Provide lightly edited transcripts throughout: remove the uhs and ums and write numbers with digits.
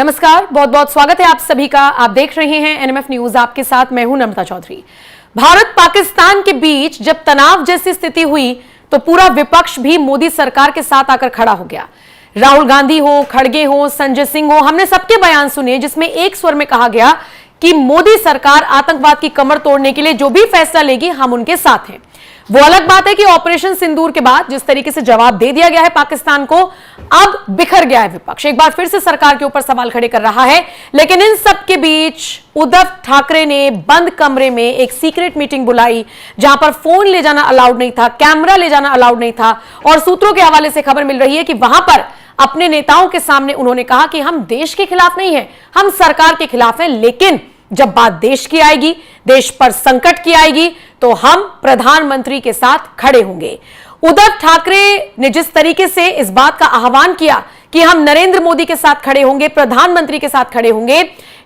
नमस्कार, बहुत बहुत स्वागत है आप सभी का। आप देख रहे हैं एनएमएफ न्यूज, आपके साथ मैं हूं नम्रता चौधरी। भारत पाकिस्तान के बीच जब तनाव जैसी स्थिति हुई तो पूरा विपक्ष भी मोदी सरकार के साथ आकर खड़ा हो गया। राहुल गांधी हो, खड़गे हो, संजय सिंह हो, हमने सबके बयान सुने जिसमें एक स्वर में कहा गया कि मोदी सरकार आतंकवाद की कमर तोड़ने के लिए जो भी फैसला लेगी हम उनके साथ हैं। वो अलग बात है कि ऑपरेशन सिंदूर के बाद जिस तरीके से जवाब दे दिया गया है पाकिस्तान को, अब बिखर गया है विपक्ष, एक बार फिर से सरकार के ऊपर सवाल खड़े कर रहा है। लेकिन इन सब के बीच उद्धव ठाकरे ने बंद कमरे में एक सीक्रेट मीटिंग बुलाई जहां पर फोन ले जाना अलाउड नहीं था, कैमरा ले जाना अलाउड नहीं था, और सूत्रों के हवाले से खबर मिल रही है कि वहां पर अपने नेताओं के सामने उन्होंने कहा कि हम देश के खिलाफ नहीं है, हम सरकार के खिलाफ हैं, लेकिन जब बात देश की आएगी, देश पर संकट की आएगी, तो हम प्रधानमंत्री के साथ खड़े होंगे। उद्धव ठाकरे ने जिस तरीके से इस बात का आह्वान किया कि हम नरेंद्र मोदी के साथ खड़े होंगे, प्रधानमंत्री के साथ खड़े होंगे,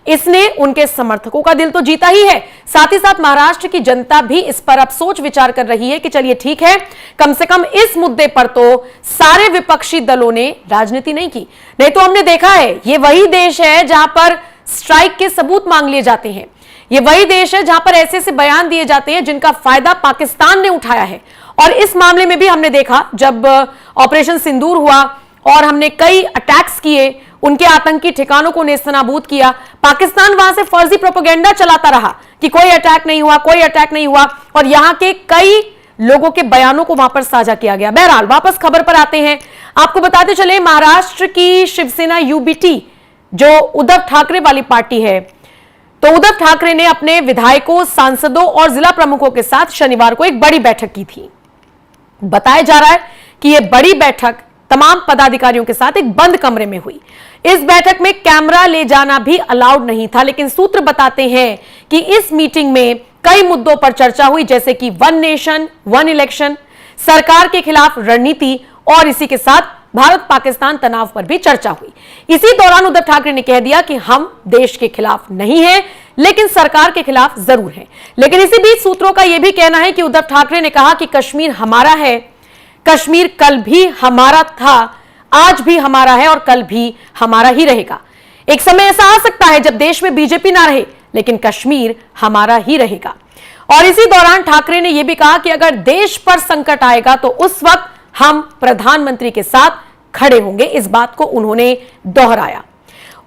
इसने उनके समर्थकों का दिल तो जीता ही है, साथ ही साथ महाराष्ट्र की जनता भी इस पर अब सोच विचार कर रही है कि चलिए ठीक है, कम से कम इस मुद्दे पर तो सारे विपक्षी दलों ने राजनीति नहीं की। नहीं तो हमने देखा है ये वही देश है जहां पर स्ट्राइक के सबूत मांग लिए जाते हैं, ये वही देश है जहां पर ऐसे ऐसे बयान दिए जाते हैं जिनका फायदा पाकिस्तान ने उठाया है। और इस मामले में भी हमने देखा जब ऑपरेशन सिंदूर हुआ और हमने कई अटैक्स किए, उनके आतंकी ठिकानों को नेस्तनाबूद किया, पाकिस्तान वहां से फर्जी प्रोपेगेंडा चलाता रहा कि कोई अटैक नहीं हुआ, कोई अटैक नहीं हुआ, और यहां के कई लोगों के बयानों को वहां पर साझा किया गया। बहरहाल वापस खबर पर आते हैं, आपको बताते चले महाराष्ट्र की शिवसेना यूबीटी जो उद्धव ठाकरे वाली पार्टी है, तो उद्धव ठाकरे ने अपने विधायकों, सांसदों और जिला प्रमुखों के साथ शनिवार को एक बड़ी बैठक की थी। बताया जा रहा है कि यह बड़ी बैठक तमाम पदाधिकारियों के साथ एक बंद कमरे में हुई। इस बैठक में कैमरा ले जाना भी अलाउड नहीं था, लेकिन सूत्र बताते हैं कि इस मीटिंग में कई मुद्दों पर चर्चा हुई, जैसे कि वन नेशन वन इलेक्शन, सरकार के खिलाफ रणनीति, और इसी के साथ भारत पाकिस्तान तनाव पर भी चर्चा हुई। इसी दौरान उद्धव ठाकरे ने कह दिया कि हम देश के खिलाफ नहीं हैं, लेकिन सरकार के खिलाफ जरूर हैं। लेकिन इसी बीच सूत्रों का यह भी कहना है कि उद्धव ठाकरे ने कहा कि कश्मीर हमारा है, कश्मीर कल भी हमारा था, आज भी हमारा है और कल भी हमारा ही रहेगा। एक समय ऐसा आ सकता है जब देश में बीजेपी ना रहे, लेकिन कश्मीर हमारा ही रहेगा। और इसी दौरान ठाकरे ने यह भी कहा कि अगर देश पर संकट आएगा तो उस वक्त हम प्रधानमंत्री के साथ खड़े होंगे, इस बात को उन्होंने दोहराया।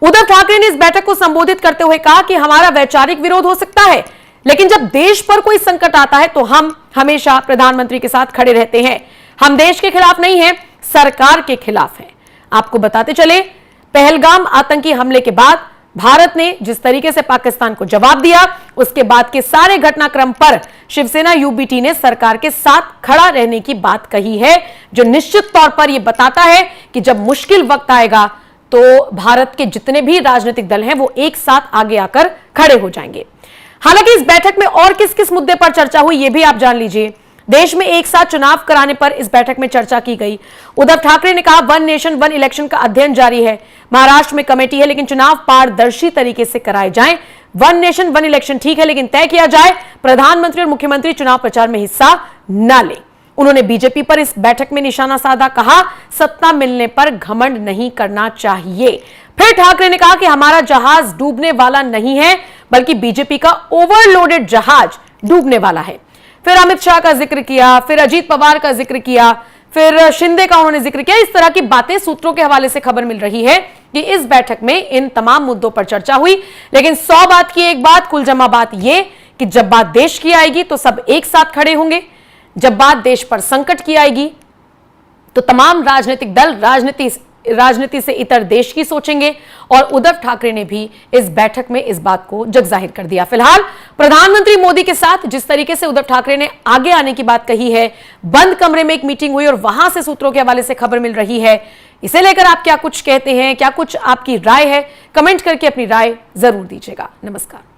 उद्धव ठाकरे ने इस बैठक को संबोधित करते हुए कहा कि हमारा वैचारिक विरोध हो सकता है, लेकिन जब देश पर कोई संकट आता है तो हम हमेशा प्रधानमंत्री के साथ खड़े रहते हैं। हम देश के खिलाफ नहीं हैं, सरकार के खिलाफ हैं। आपको बताते चले, पहलगाम आतंकी हमले के बाद भारत ने जिस तरीके से पाकिस्तान को जवाब दिया, उसके बाद के सारे घटनाक्रम पर शिवसेना यूबीटी ने सरकार के साथ खड़ा रहने की बात कही है, जो निश्चित तौर पर यह बताता है कि जब मुश्किल वक्त आएगा तो भारत के जितने भी राजनीतिक दल हैं वो एक साथ आगे आकर खड़े हो जाएंगे। हालांकि इस बैठक में और किस किस मुद्दे पर चर्चा हुई ये भी आप जान लीजिए। देश में एक साथ चुनाव कराने पर इस बैठक में चर्चा की गई। उद्धव ठाकरे ने कहा वन नेशन वन इलेक्शन का अध्ययन जारी है, महाराष्ट्र में कमेटी है, लेकिन चुनाव पारदर्शी तरीके से कराए जाएं। वन नेशन वन इलेक्शन ठीक है, लेकिन तय किया जाए प्रधानमंत्री और मुख्यमंत्री चुनाव प्रचार में हिस्सा न ले। उन्होंने बीजेपी पर इस बैठक में निशाना साधा, कहा सत्ता मिलने पर घमंड नहीं करना चाहिए। फिर ठाकरे ने कहा कि हमारा जहाज डूबने वाला नहीं है, बल्कि बीजेपी का ओवरलोडेड जहाज डूबने वाला है। फिर अमित शाह का जिक्र किया, फिर अजीत पवार का जिक्र किया, फिर शिंदे का उन्होंने जिक्र किया। इस तरह की बातें सूत्रों के हवाले से खबर मिल रही है कि इस बैठक में इन तमाम मुद्दों पर चर्चा हुई। लेकिन 100 बात की एक बात, कुलजमा बात यह कि जब बात देश की आएगी तो सब एक साथ खड़े होंगे, जब बात देश पर संकट की आएगी तो तमाम राजनीतिक दल राजनीति से इतर देश की सोचेंगे। और उद्धव ठाकरे ने भी इस बैठक में इस बात को जग जाहिर कर दिया। फिलहाल प्रधानमंत्री मोदी के साथ जिस तरीके से उद्धव ठाकरे ने आगे आने की बात कही है, बंद कमरे में एक मीटिंग हुई और वहां से सूत्रों के हवाले से खबर मिल रही है, इसे लेकर आप क्या कुछ कहते हैं, क्या कुछ आपकी राय है, कमेंट करके अपनी राय जरूर दीजिएगा। नमस्कार।